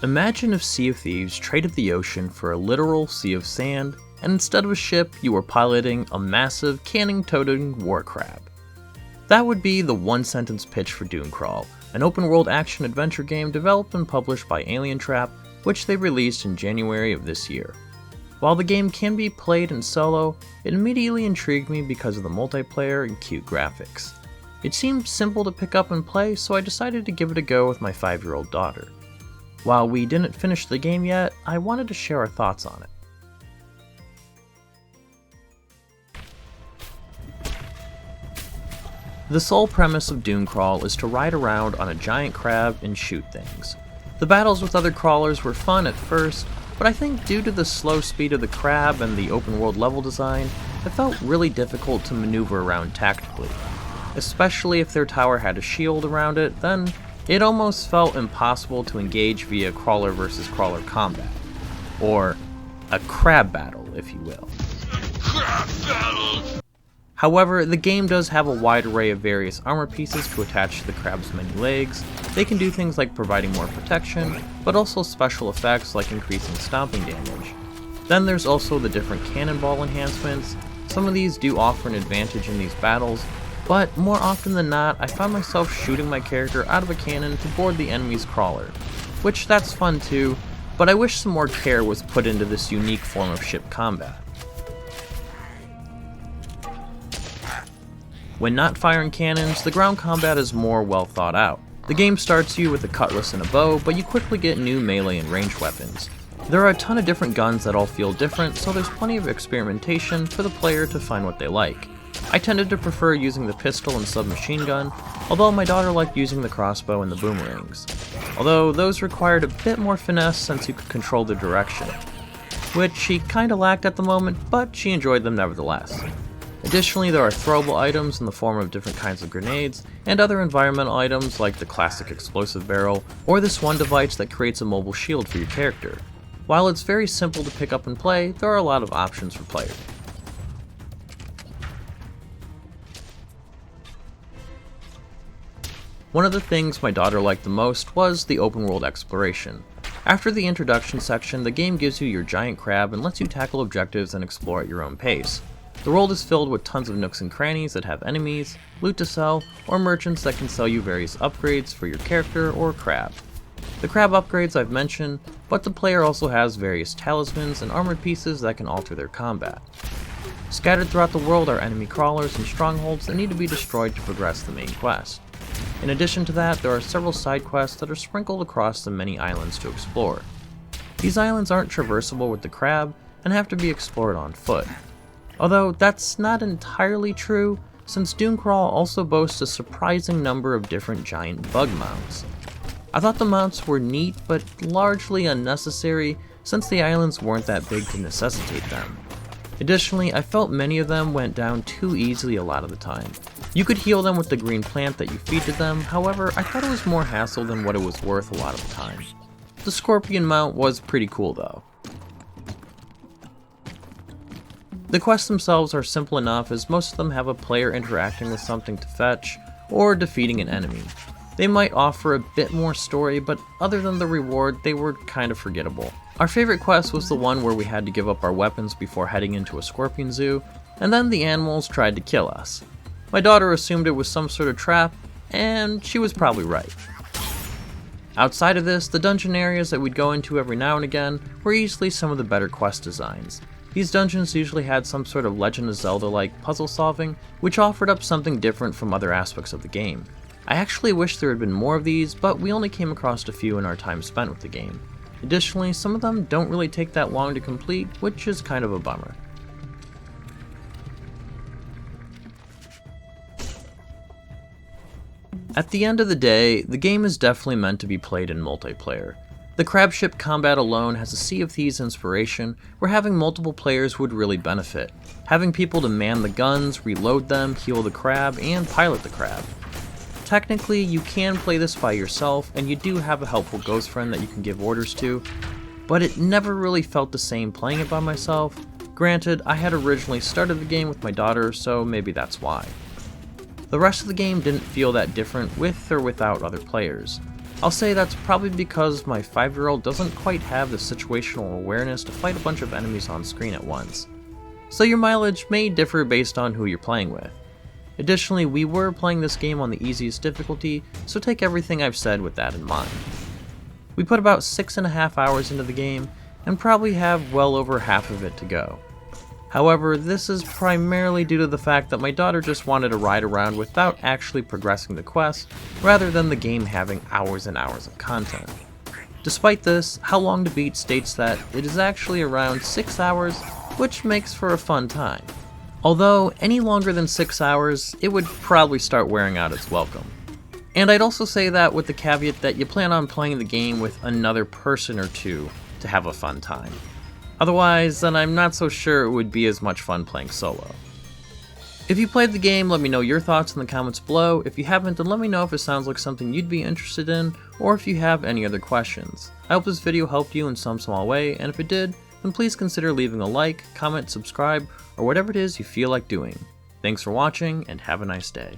Imagine if Sea of Thieves traded the ocean for a literal sea of sand, and instead of a ship, you were piloting a massive, cannon-toting war crab. That would be the one-sentence pitch for Dunecrawl, an open-world action-adventure game developed and published by Alien Trap, which they released in January of this year. While the game can be played in solo, it immediately intrigued me because of the multiplayer and cute graphics. It seemed simple to pick up and play, so I decided to give it a go with my 5-year-old daughter. While we didn't finish the game yet, I wanted to share our thoughts on it. The sole premise of Dunecrawl is to ride around on a giant crab and shoot things. The battles with other crawlers were fun at first, but I think due to the slow speed of the crab and the open world level design, it felt really difficult to maneuver around tactically. Especially if their tower had a shield around it, then it almost felt impossible to engage via crawler versus crawler combat. Or a crab battle, if you will. Crab battle! However, the game does have a wide array of various armor pieces to attach to the crab's many legs. They can do things like providing more protection, but also special effects like increasing stomping damage. Then there's also the different cannonball enhancements. Some of these do offer an advantage in these battles, but more often than not, I found myself shooting my character out of a cannon to board the enemy's crawler. Which that's fun too, but I wish some more care was put into this unique form of ship combat. When not firing cannons, the ground combat is more well thought out. The game starts you with a cutlass and a bow, but you quickly get new melee and ranged weapons. There are a ton of different guns that all feel different, so there's plenty of experimentation for the player to find what they like. I tended to prefer using the pistol and submachine gun, although my daughter liked using the crossbow and the boomerangs. Although those required a bit more finesse since you could control the direction, which she kinda lacked at the moment, but she enjoyed them nevertheless. Additionally, there are throwable items in the form of different kinds of grenades, and other environmental items like the classic explosive barrel, or this one device that creates a mobile shield for your character. While it's very simple to pick up and play, there are a lot of options for players. One of the things my daughter liked the most was the open world exploration. After the introduction section, the game gives you your giant crab and lets you tackle objectives and explore at your own pace. The world is filled with tons of nooks and crannies that have enemies, loot to sell, or merchants that can sell you various upgrades for your character or crab. The crab upgrades I've mentioned, but the player also has various talismans and armored pieces that can alter their combat. Scattered throughout the world are enemy crawlers and strongholds that need to be destroyed to progress the main quest. In addition to that, there are several side quests that are sprinkled across the many islands to explore. These islands aren't traversable with the crab and have to be explored on foot. Although that's not entirely true, since Dunecrawl also boasts a surprising number of different giant bug mounts. I thought the mounts were neat, but largely unnecessary since the islands weren't that big to necessitate them. Additionally, I felt many of them went down too easily a lot of the time. You could heal them with the green plant that you feed to them, however, I thought it was more hassle than what it was worth a lot of the time. The scorpion mount was pretty cool though. The quests themselves are simple enough as most of them have a player interacting with something to fetch, or defeating an enemy. They might offer a bit more story, but other than the reward, they were kind of forgettable. Our favorite quest was the one where we had to give up our weapons before heading into a scorpion zoo, and then the animals tried to kill us. My daughter assumed it was some sort of trap, and she was probably right. Outside of this, the dungeon areas that we'd go into every now and again were easily some of the better quest designs. These dungeons usually had some sort of Legend of Zelda-like puzzle solving, which offered up something different from other aspects of the game. I actually wish there had been more of these, but we only came across a few in our time spent with the game. Additionally, some of them don't really take that long to complete, which is kind of a bummer. At the end of the day, the game is definitely meant to be played in multiplayer. The crab ship combat alone has a Sea of Thieves inspiration, where having multiple players would really benefit. Having people to man the guns, reload them, heal the crab, and pilot the crab. Technically, you can play this by yourself, and you do have a helpful ghost friend that you can give orders to, but it never really felt the same playing it by myself. Granted, I had originally started the game with my daughter, so maybe that's why. The rest of the game didn't feel that different with or without other players. I'll say that's probably because my 5-year-old doesn't quite have the situational awareness to fight a bunch of enemies on screen at once. So your mileage may differ based on who you're playing with. Additionally, we were playing this game on the easiest difficulty, so take everything I've said with that in mind. We put about 6.5 hours into the game, and probably have well over half of it to go. However, this is primarily due to the fact that my daughter just wanted to ride around without actually progressing the quest, rather than the game having hours and hours of content. Despite this, How Long to Beat states that it is actually around 6 hours, which makes for a fun time. Although, any longer than 6 hours, it would probably start wearing out its welcome. And I'd also say that with the caveat that you plan on playing the game with another person or two to have a fun time. Otherwise, then I'm not so sure it would be as much fun playing solo. If you played the game, let me know your thoughts in the comments below. If you haven't, then let me know if it sounds like something you'd be interested in, or if you have any other questions. I hope this video helped you in some small way, and if it did, then please consider leaving a like, comment, subscribe, or whatever it is you feel like doing. Thanks for watching, and have a nice day.